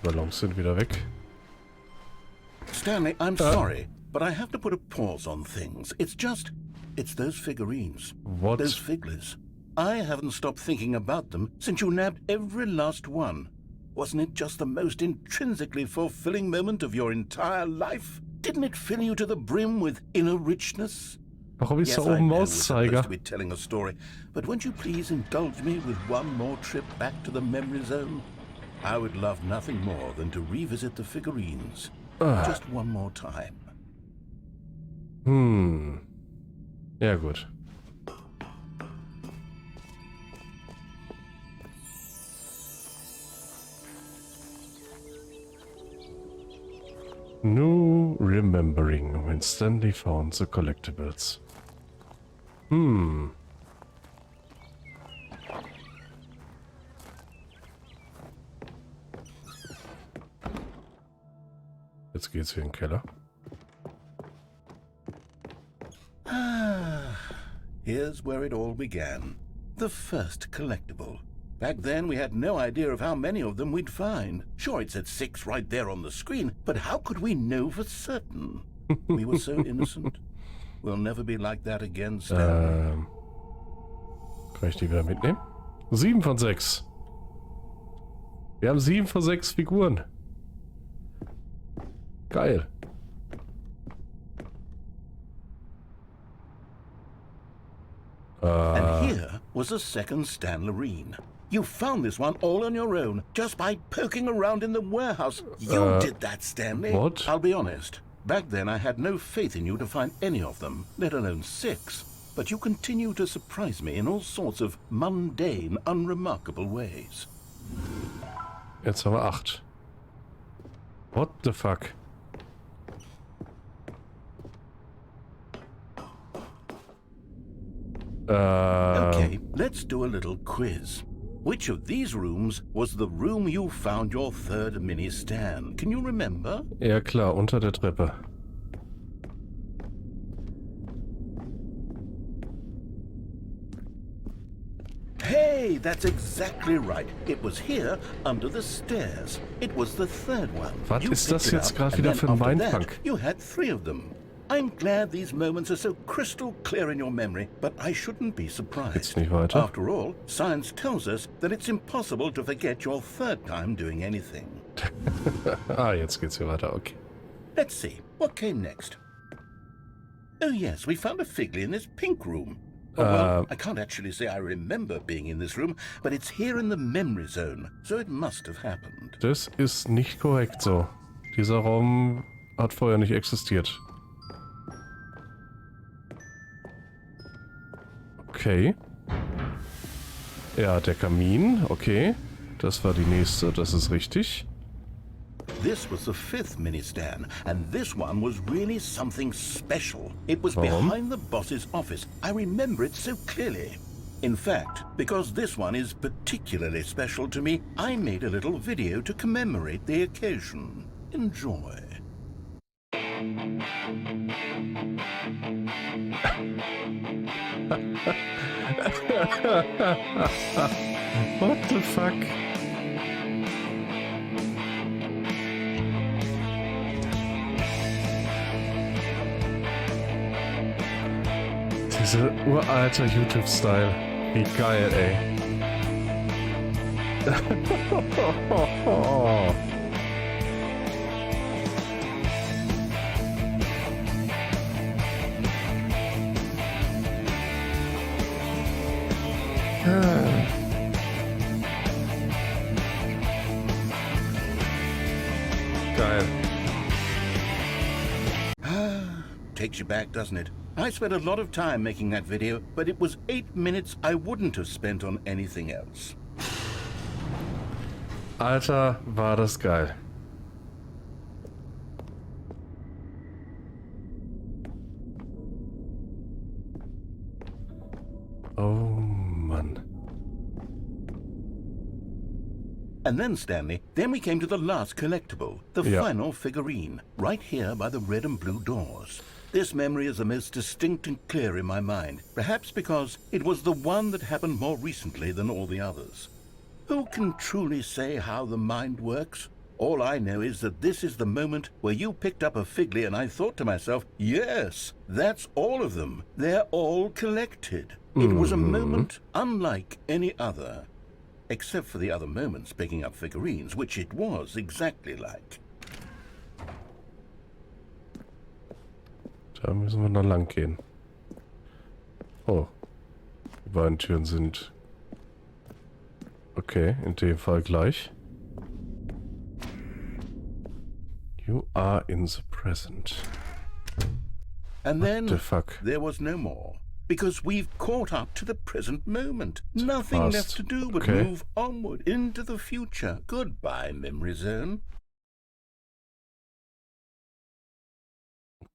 Ballons sind wieder weg. Stanley, I'm sorry, but I have to put a pause on things. It's those figurines. What? Those figglers. I haven't stopped thinking about them since you nabbed every last one. Wasn't it just the most intrinsically fulfilling moment of your entire life? Didn't it fill you to the brim with inner richness? Warum ist Yes, da I oben know we're Mauszeiger? supposed to be telling a story, but won't you please indulge me with one more trip back to the memory zone? I would love nothing more than to revisit the figurines. Just one more time. Ja, gut. No remembering when Stanley found the collectibles. Jetzt geht's hier in den Keller. Here's where it all began. The first collectible. Back then, we had no idea of how many of them we'd find. Sure, it said 6 right there on the screen, but how could we know for certain? We were so innocent. We'll never be like that again, Stanley. Kann ich die wieder mitnehmen? 7 von 6. Wir haben 7 von 6 Figuren. Geil. And here was a second Stanlerine. You found this one all on your own, just by poking around in the warehouse. You did that, Stanley. What? I'll be honest. Back then, I had no faith in you to find any of them, let alone 6. But you continue to surprise me in all sorts of mundane, unremarkable ways. Jetzt haben wir 8. What the fuck? Okay, let's do a little quiz. Which of these rooms was the room you found your third mini-Stan? Can you remember? Ja klar, unter der Treppe. Hey, that's exactly right. It was here, under the stairs. It was the third one. Was You ist das picked it jetzt up, gerade and wieder then für ein after that, Mindfuck? You had 3 of them. I'm glad these moments are so crystal clear in your memory, but I shouldn't be surprised. Geht's nicht weiter? After all, science tells us that it's impossible to forget your third time doing anything. Jetzt geht's hier weiter, okay. Let's see, what came next? Oh yes, we found a Figley in this pink room. Oh, well, I can't actually say I remember being in this room, but it's here in the memory zone, so it must have happened. Das ist nicht korrekt so. Dieser Raum hat vorher nicht existiert. Okay. Ja, der Kamin, okay. Das war die nächste, das ist richtig. This was the 5th mini-Stan, and this one was really something special. It was Warum? behind the boss's office. I remember it so clearly. In fact, because this one is particularly special to me, I made a little video to commemorate the occasion. Enjoy. What the fuck? Diese uralter YouTube-Style. Wie geil, ey. Geil. Takes you back, doesn't it? I spent a lot of time making that video, but it was 8 minutes I wouldn't have spent on anything else. Alter, war das geil. Oh Mann. And then, Stanley, then we came to the last collectible, the final figurine, right here by the red and blue doors. This memory is the most distinct and clear in my mind, perhaps because it was the one that happened more recently than all the others. Who can truly say how the mind works? All I know is that this is the moment where you picked up a Figley and I thought to myself, yes, that's all of them. They're all collected. It was a moment unlike any other. Except for the other moments picking up figurines, which it was exactly like. Da müssen wir noch lang gehen. Oh. Die beiden Türen sind... Okay, in dem Fall gleich. You are in the present. And then What the fuck? there was no more. Because we've caught up to the present moment. Nothing left to do but move onward into the future. Goodbye, memory zone.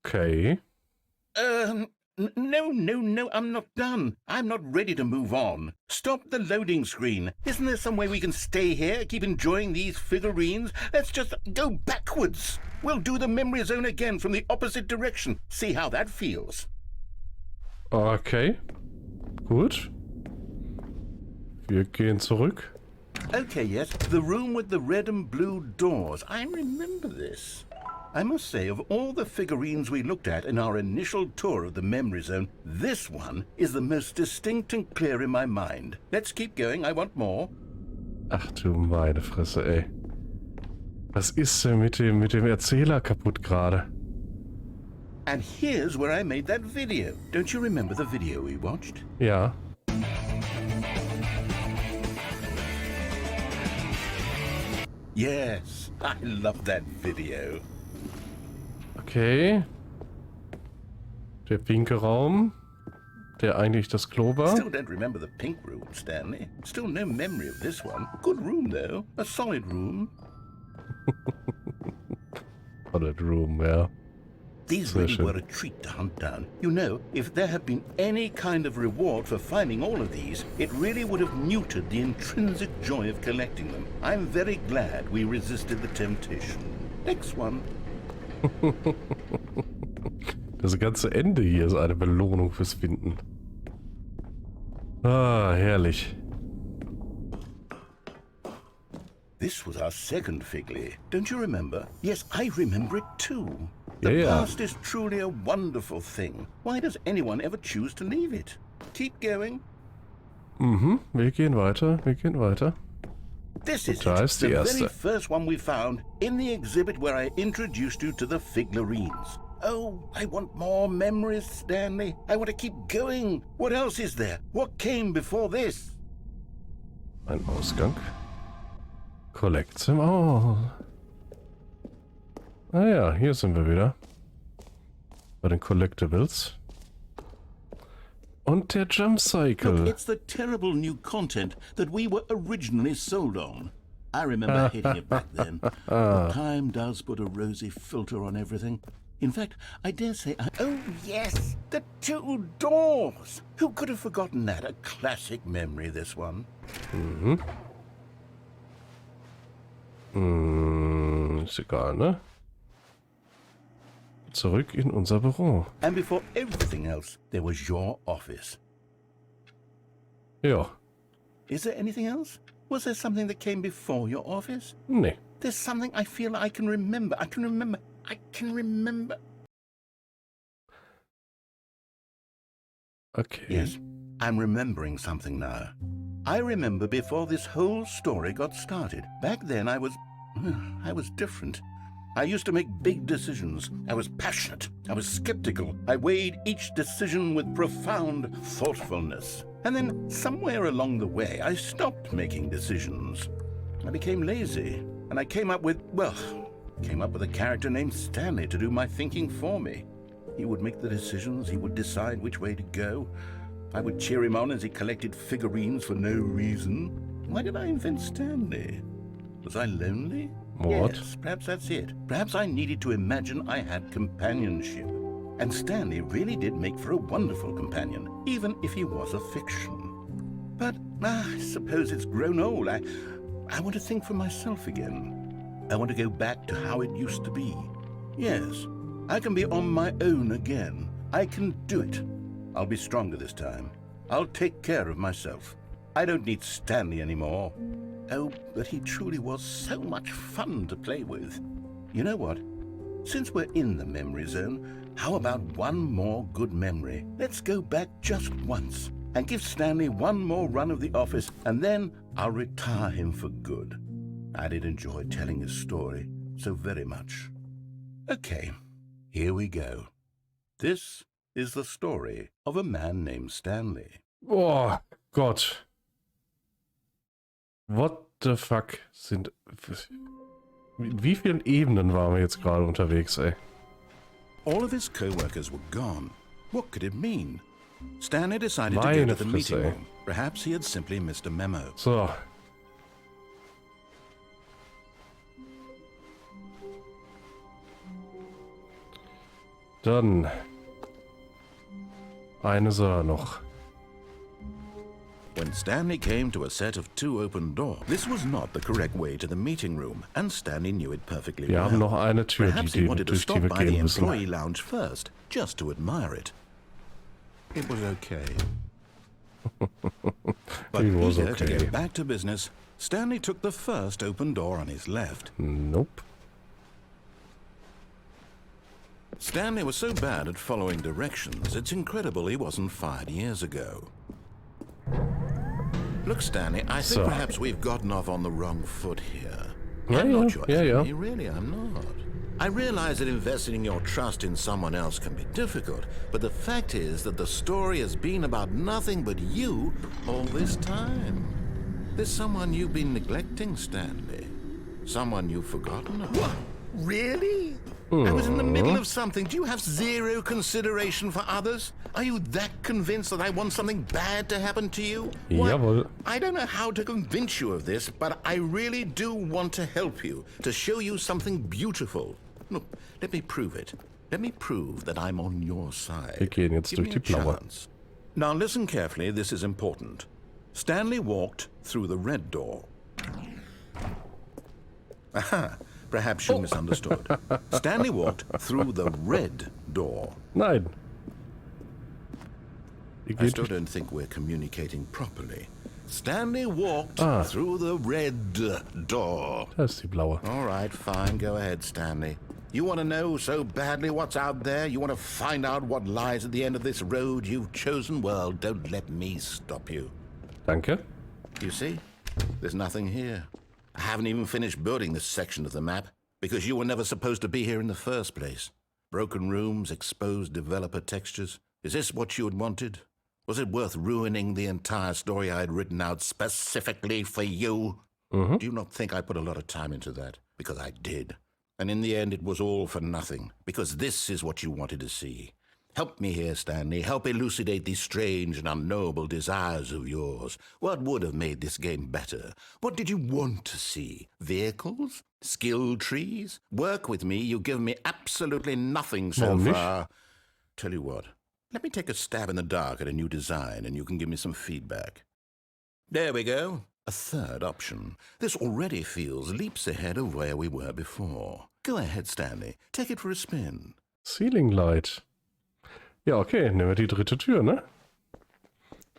Okay. No, I'm not done. I'm not ready to move on. Stop the loading screen. Isn't there some way we can stay here, keep enjoying these figurines? Let's just go backwards. We'll do the memory zone again from the opposite direction. See how that feels. Okay. Gut. Wir gehen zurück. Okay, yes, the room with the red and blue doors. I remember this. I must say, of all the figurines we looked at in our initial tour of the memory zone, this one is the most distinct and clear in my mind. Let's keep going, I want more. Ach du meine Fresse, ey. Was ist denn mit dem Erzähler kaputt gerade? And here's where I made that video. Don't you remember the video we watched? Ja. Yes, I love that video. Okay. Der pinke Raum, der eigentlich das Klo war. Still don't remember the pink room, Stanley. Still no memory of this one. Good room, though. A solid room. Solid room, ja. These really were a treat to hunt down. You know, if there had been any kind of reward for finding all of these, it really would have muted the intrinsic joy of collecting them. I'm very glad we resisted the temptation. Next one. Das ganze Ende hier ist eine Belohnung fürs Finden. Ah, herrlich. This was our second Figley. Don't you remember? Yes, I remember it too. The Yeah. past is truly a wonderful thing. Why does anyone ever choose to leave it? Keep going. Wir gehen weiter, wir gehen weiter. This is Da it, ist die the erste. very first one we found in the exhibit where I introduced you to the figurines. Oh, I want more memories, Stanley. I want to keep going. What else is there? What came before this? Ein Ausgang. Collect them all. Ah ja, hier sind wir wieder. Bei den Collectibles. Und der Jump Cycle. Look, it's the terrible new content that we were originally sold on. I remember hating it back then. But time does put a rosy filter on everything. In fact, I dare say oh, yes! The two doors! Who could have forgotten that? A classic memory, this one. Ist egal, ne? Zurück in unser Büro. And before everything else, there was your office. Ja. Is there anything else? Was there something that came before your office? Nee. There's something I feel I can remember. I can remember. Okay. Yes, I'm remembering something now. I remember before this whole story got started. Back then I was different. I used to make big decisions. I was passionate. I was skeptical. I weighed each decision with profound thoughtfulness. And then somewhere along the way, I stopped making decisions. I became lazy. And I came up with a character named Stanley to do my thinking for me. He would make the decisions. He would decide which way to go. I would cheer him on as he collected figurines for no reason. Why did I invent Stanley? Was I lonely? What? Yes, perhaps that's it. Perhaps I needed to imagine I had companionship. And Stanley really did make for a wonderful companion, even if he was a fiction. But I suppose it's grown old. I want to think for myself again. I want to go back to how it used to be. Yes, I can be on my own again. I can do it. I'll be stronger this time. I'll take care of myself. I don't need Stanley anymore. Oh, but he truly was so much fun to play with. You know what? Since we're in the memory zone, how about one more good memory? Let's go back just once and give Stanley one more run of the office, and then I'll retire him for good. I did enjoy telling his story so very much. Okay, here we go. This is the story of a man named Stanley. Oh Gott. What the fuck sind... Wie vielen Ebenen waren wir jetzt gerade unterwegs, ey? All of his co-workers were gone. What could it mean? Stanley decided to go to the meeting room. Perhaps he had simply missed a memo. So. Dann. Eine Sache noch. When Stanley came to a set of 2 open doors, this was not the correct way to the meeting room, and Stanley knew it perfectly well. Wir haben noch eine Tür, Perhaps he wanted to durch die stop wir by the gehen müssen. employee lounge first, just to admire it. It was okay. But eager to get back to business, Stanley took the first open door on his left. Nope. Stanley was so bad at following directions, it's incredible he wasn't fired years ago. Look, Stanley, I think perhaps we've gotten off on the wrong foot here. I'm not your enemy, really, I'm not. I realize that investing your trust in someone else can be difficult, but the fact is that the story has been about nothing but you all this time. There's someone you've been neglecting, Stanley. Someone you've forgotten about. What? Really? I was in the middle of something. Do you have zero consideration for others? Are you that convinced that I want something bad to happen to you? Jawohl. I don't know how to convince you of this, but I really do want to help you, to show you something beautiful. Look, let me prove it. Let me prove that I'm on your side. Wir gehen jetzt durch die blaue. Now listen carefully, this is important. Stanley walked through the red door. Aha. Perhaps you misunderstood. Stanley walked through the red door. Nein. I still don't think we're communicating properly. Stanley walked through the red door. Da ist die blaue. All right, fine. Go ahead, Stanley. You want to know so badly what's out there? You want to find out what lies at the end of this road you've chosen? Well, don't let me stop you. Danke. You see? There's nothing here. I haven't even finished building this section of the map, because you were never supposed to be here in the first place. Broken rooms, exposed developer textures. Is this what you had wanted? Was it worth ruining the entire story I had written out specifically for you? Do you not think I put a lot of time into that? Because I did. And in the end, it was all for nothing, because this is what you wanted to see. Help me here, Stanley. Help elucidate these strange and unknowable desires of yours. What would have made this game better? What did you want to see? Vehicles? Skill trees? Work with me. You've given me absolutely nothing so far. Tell you what. Let me take a stab in the dark at a new design, and you can give me some feedback. There we go. A third option. This already feels leaps ahead of where we were before. Go ahead, Stanley. Take it for a spin. Ceiling Light. Ja, okay, nehmen wir die dritte Tür, ne?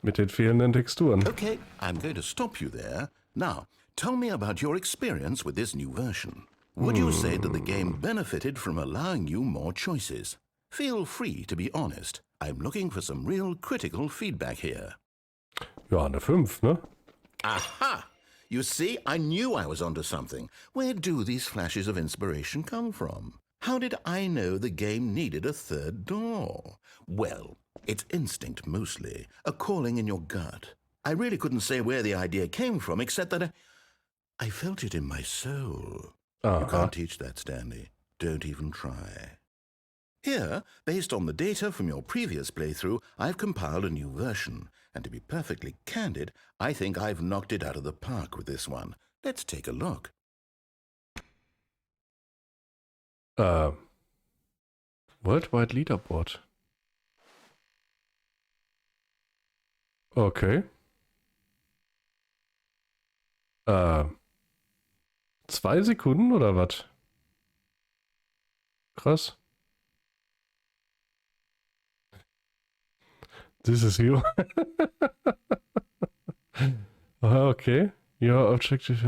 Mit den fehlenden Texturen. Okay, I'm going to stop you there. Now, tell me about your experience with this new version. Would you say that the game benefited from allowing you more choices? Feel free to be honest. I'm looking for some real critical feedback here. Ja, eine 5, ne? Aha! You see, I knew I was onto something. Where do these flashes of inspiration come from? How did I know the game needed a third door? Well, it's instinct mostly, a calling in your gut. I really couldn't say where the idea came from, except that I felt it in my soul. You can't teach that, Stanley. Don't even try. Here, based on the data from your previous playthrough, I've compiled a new version. And to be perfectly candid, I think I've knocked it out of the park with this one. Let's take a look. Worldwide Leaderboard. Okay. 2 Sekunden oder was? Krass. This is you. Okay. Your objective...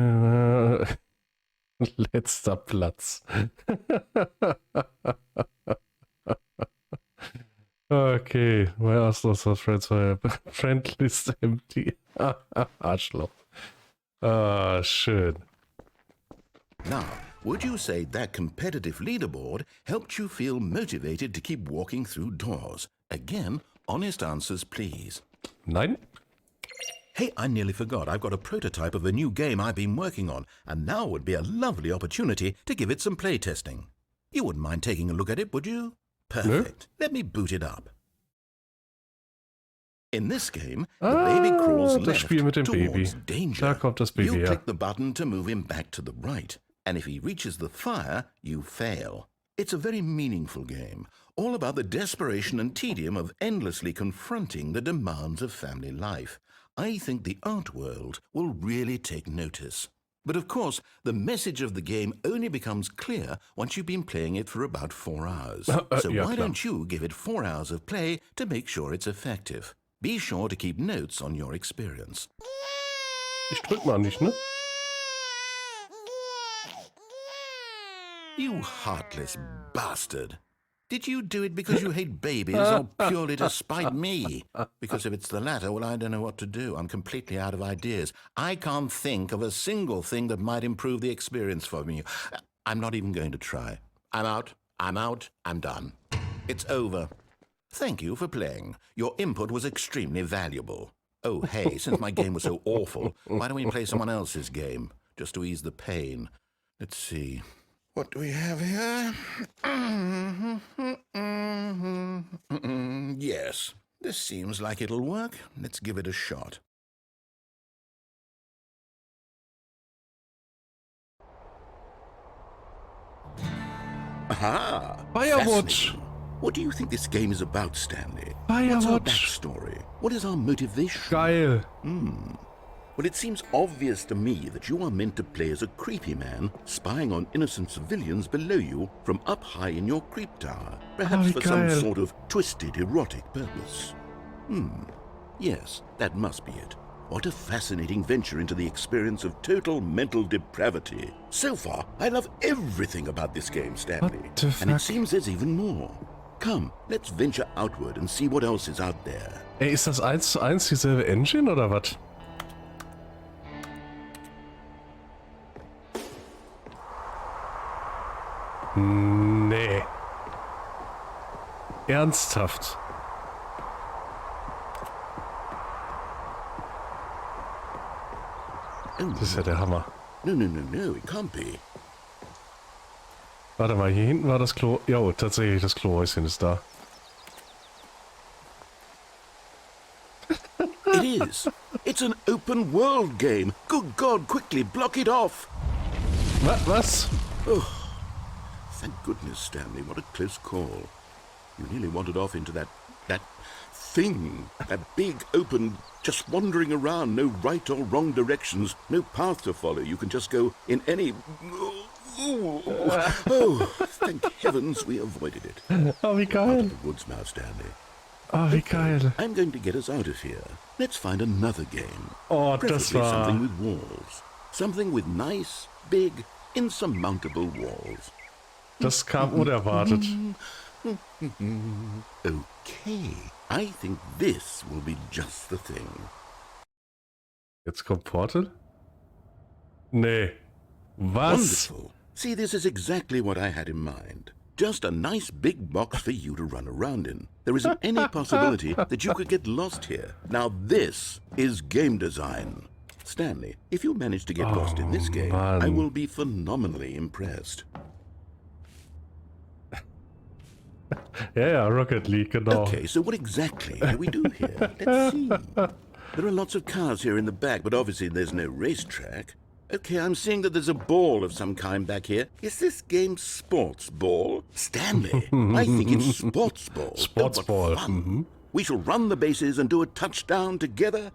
letzter Platz. Okay, my Astros friends are friend list empty. Arschloch. Ah, schön. Now, would you say that competitive leaderboard helped you feel motivated to keep walking through doors? Again, honest answers, please. Nein? Hey, I nearly forgot. I've got a prototype of a new game I've been working on, and now would be a lovely opportunity to give it some playtesting. You wouldn't mind taking a look at it, would you? Perfect. Let me boot it up. In this game, the baby crawls das left Spiel mit dem towards Baby. danger. Da kommt das Baby You her. click the button to move him back to the right, and if he reaches the fire, you fail. It's a very meaningful game, all about the desperation and tedium of endlessly confronting the demands of family life. I think the art world will really take notice. But of course, the message of the game only becomes clear once you've been playing it for about 4 hours. So ja, why klar. don't you give it 4 hours of play to make sure it's effective? Be sure to keep notes on your experience. Ich drück mal nicht, ne? You heartless bastard. Did you do it because you hate babies or purely to spite me? Because if it's the latter, well, I don't know what to do. I'm completely out of ideas. I can't think of a single thing that might improve the experience for me. I'm not even going to try. I'm out. I'm done. It's over. Thank you for playing. Your input was extremely valuable. Oh, hey, since my game was so awful, why don't we play someone else's game, just to ease the pain? Let's see. What do we have here? Yes, this seems like it'll work. Let's give it a shot. Aha! Firewatch! Fascinating. What do you think this game is about, Stanley? What's our Firewatch! backstory? What is our motivation? Geil! Well, it seems obvious to me that you are meant to play as a creepy man spying on innocent civilians below you from up high in your creep tower, perhaps for some geil. sort of twisted erotic purpose. Yes, that must be it. What a fascinating venture into the experience of total mental depravity. So far, I love everything about this game, Stanley. What the And it fuck? seems there's even more. Come, let's venture outward and see what else is out there. Ey, ist das 1:1 dieselbe Engine oder was? Nee. Ernsthaft. Oh, Das ist ja der Hammer. no, it can't be. Warte mal, hier hinten war das Klo. Jo, tatsächlich, das Klohäuschen ist da. It is. It's an open world game. Good God, quickly block it off. Was? Thank goodness, Stanley. What a close call. You nearly wandered off into that thing. That big, open, just wandering around. No right or wrong directions. No path to follow. You can just go in any... Oh, thank heavens we avoided it. Oh, wie Out geil. of the woods now, Stanley. Oh, wie geil. I'm going to get us out of here. Let's find another game. Oh, Preferably das war... something with walls. Something with nice, big, insurmountable walls. Das kam unerwartet. Okay, I think this will be just the thing. Jetzt kommt Portal? Nee. Was? Wonderful. See, this is exactly what I had in mind. Just a nice big box for you to run around in. There isn't any possibility that you could get lost here. Now this is game design. Stanley, if you manage to get lost in this game, Mann. I will be phenomenally impressed. Ja, Rocket League, genau. Okay, so what exactly do we do here? Let's see. There are lots of cars here in the back, but obviously there's no racetrack. Okay, I'm seeing that there's a ball of some kind back here. Is this game sports ball? Stanley, I think it's sports ball. Sports Oh, what ball, fun. We shall run the bases and do a touchdown together?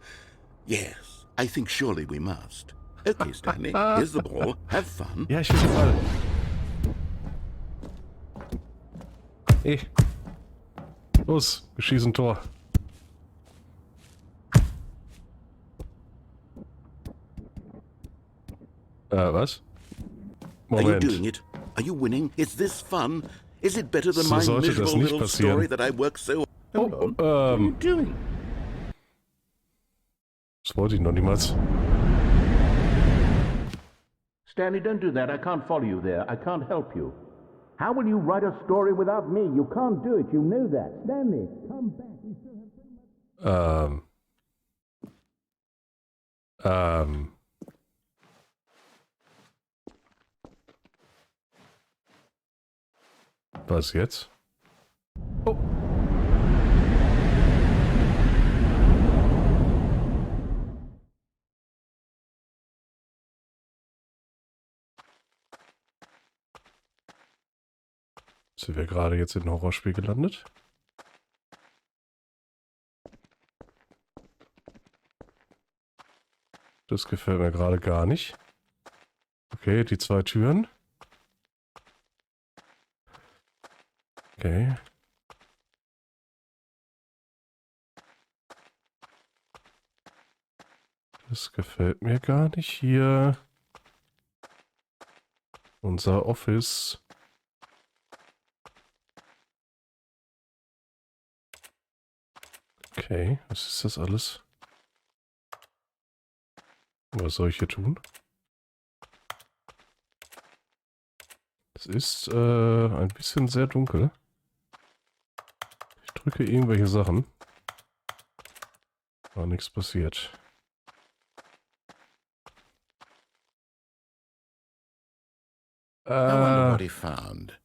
Yes, I think surely we must. Okay, Stanley, here's the ball. Have fun. Ja, ich will den Ball. Ey. Los, wir schießen Tor. Was? Are you Moment. doing it? Are you winning? Is this fun? Is it better than So my sollte das miserable nicht little passieren. story that I work so... Hold on. What Oh, are you doing? das wollte ich noch niemals. Stanley, don't do that. I can't follow you there. I can't help you. How will you write a story without me? You can't do it. You know that. Stanley, come back. We still have so much... Was jetzt? Oh. Sind wir gerade jetzt in ein Horrorspiel gelandet? Das gefällt mir gerade gar nicht. Okay, die 2 Türen. Okay. Das gefällt mir gar nicht hier. Unser Office. Okay, was ist das alles? Was soll ich hier tun? Es ist ein bisschen sehr dunkel. Ich drücke irgendwelche Sachen. Aber nichts passiert. I wonder what he found.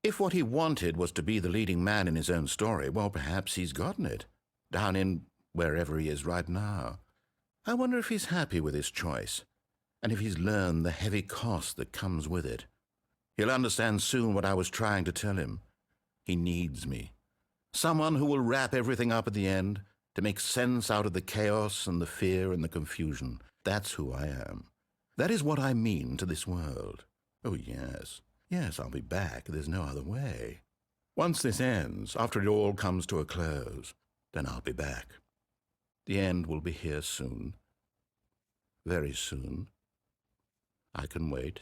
If what he wanted was to be the leading man in his own story, well, perhaps he's gotten it. Down in wherever he is right now. I wonder if he's happy with his choice, and if he's learned the heavy cost that comes with it. He'll understand soon what I was trying to tell him. He needs me. Someone who will wrap everything up at the end, to make sense out of the chaos and the fear and the confusion. That's who I am. That is what I mean to this world. Oh, yes. Yes, I'll be back. There's no other way. Once this ends, after it all comes to a close, then I'll be back. The end will be here soon. Very soon. I can wait.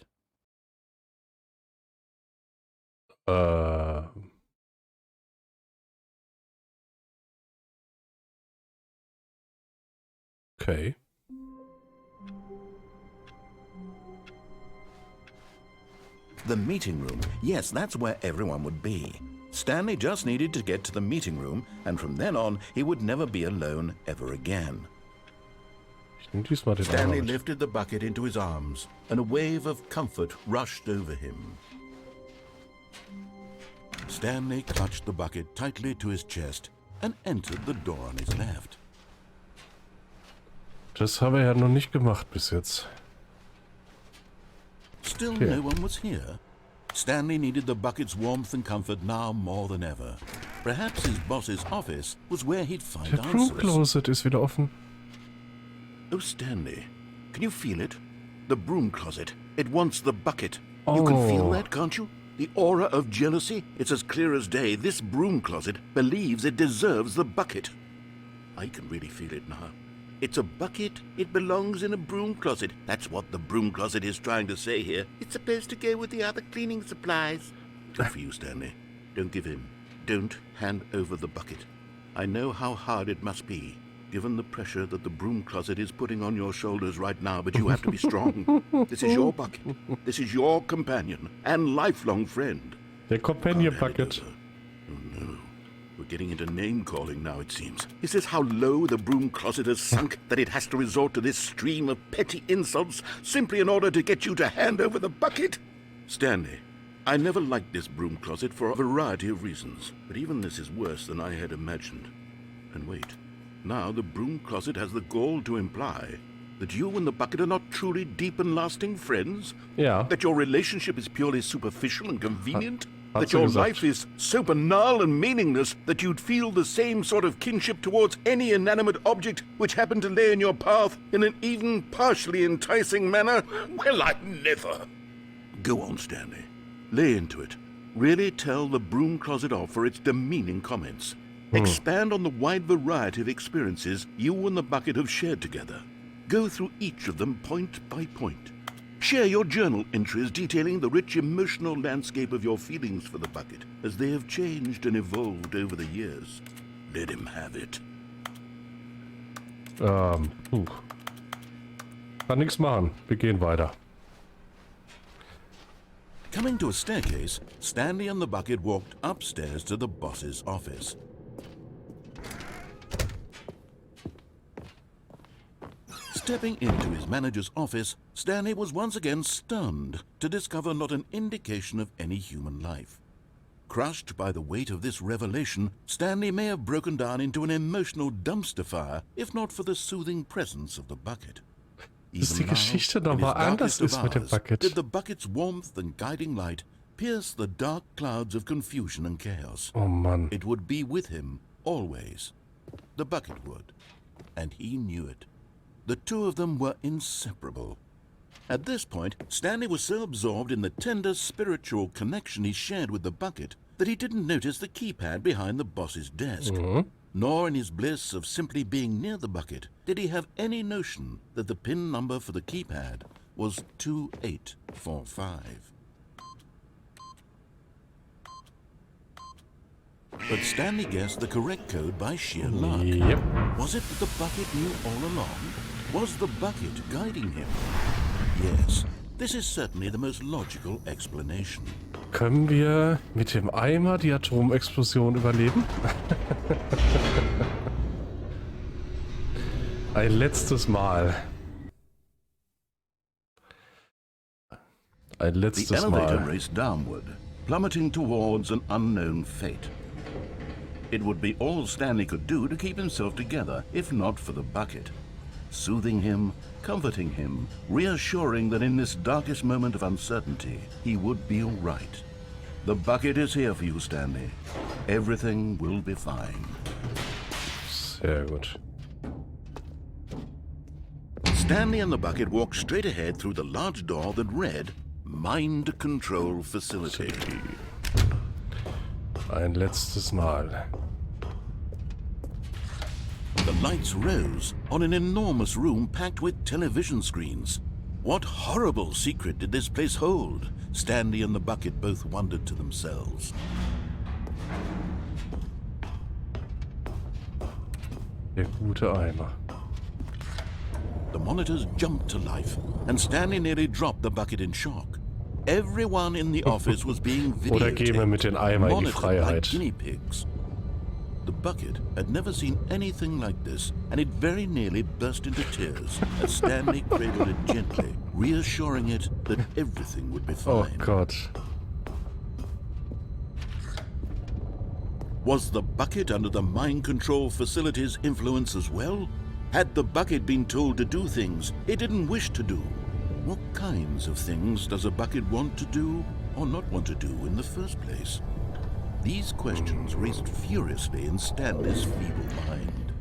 Okay. The meeting room. Yes, that's where everyone would be. Stanley just needed to get to the meeting room, and from then on, he would never be alone ever again. Stanley lifted the bucket into his arms, and a wave of comfort rushed over him. Stanley clutched the bucket tightly to his chest and entered the door on his left. Das habe er ja noch nicht gemacht bis jetzt. Still no one was here. Stanley needed the bucket's warmth and comfort now more than ever. Perhaps his boss's office was where he'd find Der answers. Broom Closet ist wieder offen. Oh, Stanley, can you feel it? The broom closet. It wants the bucket. You can feel that, can't you? The aura of jealousy? It's as clear as day. This broom closet believes it deserves the bucket. I can really feel it now. It's a bucket. It belongs in a broom closet. That's what the broom closet is trying to say here. It's supposed to go with the other cleaning supplies. Good for you, Stanley. Don't give in. Don't hand over the bucket. I know how hard it must be, given the pressure that the broom closet is putting on your shoulders right now, but you have to be strong. This is your bucket. This is your companion and lifelong friend. Der Companion Bucket. Oh no. We're getting into name-calling now, it seems. Is this how low the broom closet has sunk, that it has to resort to this stream of petty insults simply in order to get you to hand over the bucket? Stanley, I never liked this broom closet for a variety of reasons, but even this is worse than I had imagined. And wait, now the broom closet has the gall to imply that you and the bucket are not truly deep and lasting friends? Ja. That your relationship is purely superficial and convenient? Hat That sie your gesagt. life is so banal and meaningless that you'd feel the same sort of kinship towards any inanimate object which happened to lay in your path in an even partially enticing manner? Well, I'd never. Go on, Stanley. Lay into it. Really tell the broom closet off for its demeaning comments. Expand on the wide variety of experiences you and the bucket have shared together. Go through each of them point by point. Share your journal entries detailing the rich emotional landscape of your feelings for the bucket as they have changed and evolved over the years. Let him have it. Kann nichts machen. Wir gehen weiter. Coming to a staircase, Stanley and the bucket walked upstairs to the boss's office. Stepping into his manager's office, Stanley was once again stunned to discover not an indication of any human life. Crushed by the weight of this revelation, Stanley may have broken down into an emotional dumpster fire if not for the soothing presence of the bucket. Dass die Geschichte nochmal anders ist mit dem Bucket. Did the bucket's warmth and guiding light pierce the dark clouds of confusion and chaos? Oh Mann. It would be with him, always. The bucket would. And he knew it. The two of them were inseparable. At this point, Stanley was so absorbed in the tender spiritual connection he shared with the bucket that he didn't notice the keypad behind the boss's desk. Nor in his bliss of simply being near the bucket did he have any notion that the PIN number for the keypad was 2845. But Stanley guessed the correct code by sheer luck. Yep. Was it that the bucket knew all along? Was the bucket guiding him? Yes, this is certainly the most logical explanation. Können wir mit dem Eimer die Atomexplosion überleben? Ein letztes Mal. Ein The letztes elevator Mal. raced downward, plummeting towards an unknown fate. It would be all Stanley could do to keep himself together, if not for the bucket. Soothing him, comforting him, reassuring that in this darkest moment of uncertainty, he would be all right. The bucket is here for you, Stanley. Everything will be fine. Sehr gut. Stanley and the bucket walked straight ahead through the large door that read, Mind Control Facility. Ein letztes Mal. The lights rose on an enormous room packed with television screens. What horrible secret did this place hold? Stanley and the bucket both wondered to themselves. Der gute Eimer. The monitors jumped to life, and Stanley nearly dropped the bucket in shock. Everyone in the office was being Oder gehen wir mit den Eimer in die monitored like Freiheit. guinea pigs. The bucket had never seen anything like this, and it very nearly burst into tears as Stanley cradled it gently, reassuring it that everything would be Oh fine. Gott. Was the bucket under the mind control facility's influence as well? Had the bucket been told to do things it didn't wish to do? What kinds of things does a bucket want to do or not want to do in the first place? These questions raced furiously in Stanley's feeble mind.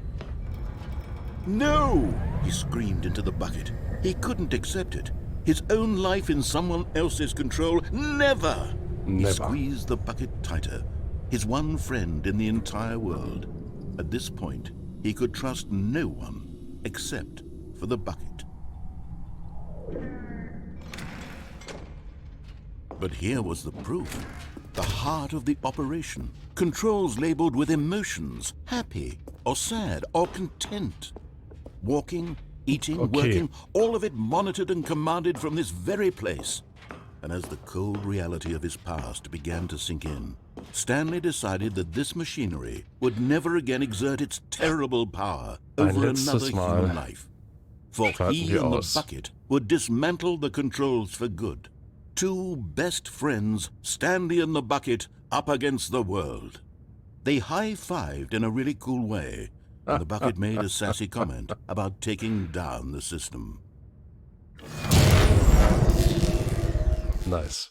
No! He screamed into the bucket. He couldn't accept it. His own life in someone else's control, never! He Never. squeezed the bucket tighter. His one friend in the entire world. At this point, he could trust no one except for the bucket. But here was the proof. The heart of the operation. Controls labeled with emotions, happy or sad or content. Walking, eating, working, all of it monitored and commanded from this very place. And as the cold reality of his past began to sink in, Stanley decided that this machinery would never again exert its terrible power over another human life. For he and the bucket would dismantle the controls for good. Two best friends, Stanley and the bucket, up against the world. They high-fived in a really cool way, and the bucket made a sassy comment about taking down the system. Nice.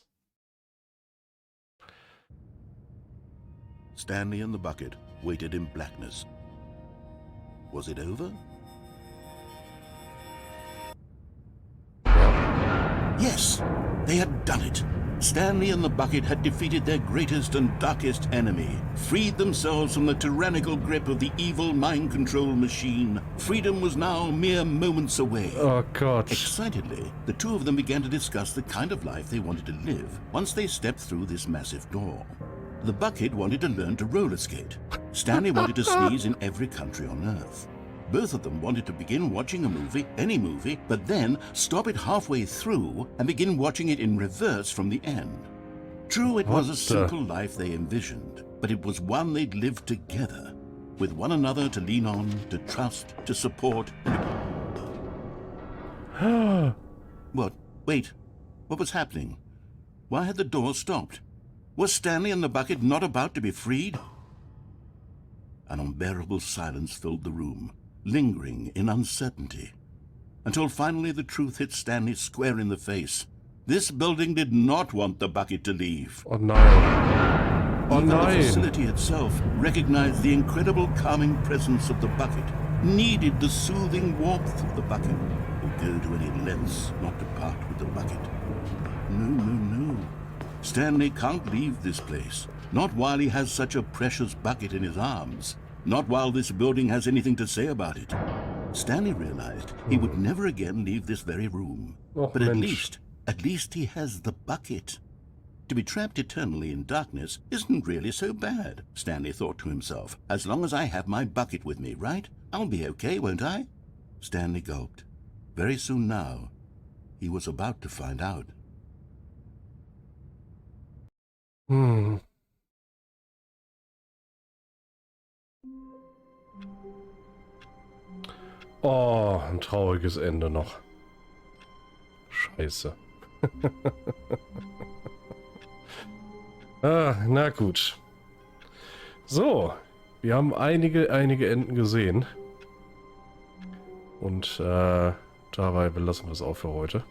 Stanley and the bucket waited in blackness. Was it over? Yes, they had done it. Stanley and the bucket had defeated their greatest and darkest enemy, freed themselves from the tyrannical grip of the evil mind control machine. Freedom was now mere moments away. Oh Gott. Excitedly, the two of them began to discuss the kind of life they wanted to live once they stepped through this massive door. The bucket wanted to learn to roller skate. Stanley wanted to sneeze in every country on Earth. Both of them wanted to begin watching a movie, any movie, but then stop it halfway through and begin watching it in reverse from the end. True, it was a simple life they envisioned, but it was one they'd lived together, with one another to lean on, to trust, to support. What? Wait. What was happening? Why had the door stopped? Was Stanley and the bucket not about to be freed? An unbearable silence filled the room, lingering in uncertainty, until finally the truth hit Stanley square in the face. This building did not want the bucket to leave. Oh nein. Oh Even nein. the facility itself recognized the incredible calming presence of the bucket, needed the soothing warmth of the bucket, would go to any lengths not to part with the bucket. No. Stanley can't leave this place, not while he has such a precious bucket in his arms. Not while this building has anything to say about it. Stanley realized he would never again leave this very room. Och, but Mensch. at least he has the bucket. To be trapped eternally in darkness isn't really so bad, Stanley thought to himself. As long as I have my bucket with me, right? I'll be okay, won't I? Stanley gulped. Very soon now, he was about to find out. Oh, ein trauriges Ende noch. Scheiße. Na gut. So, wir haben einige Enden gesehen. Und dabei belassen wir es auch für heute.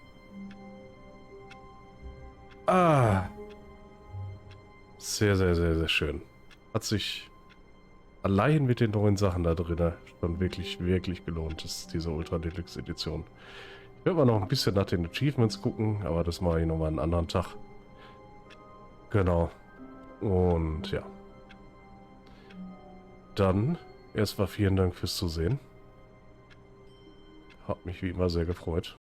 Sehr schön. Hat sich allein mit den neuen Sachen da drin schon wirklich gelohnt, diese Ultra Deluxe Edition. Ich werde mal noch ein bisschen nach den Achievements gucken, aber das mache ich nochmal einen anderen Tag. Genau. Und ja. Dann erstmal vielen Dank fürs Zusehen. Hat mich wie immer sehr gefreut.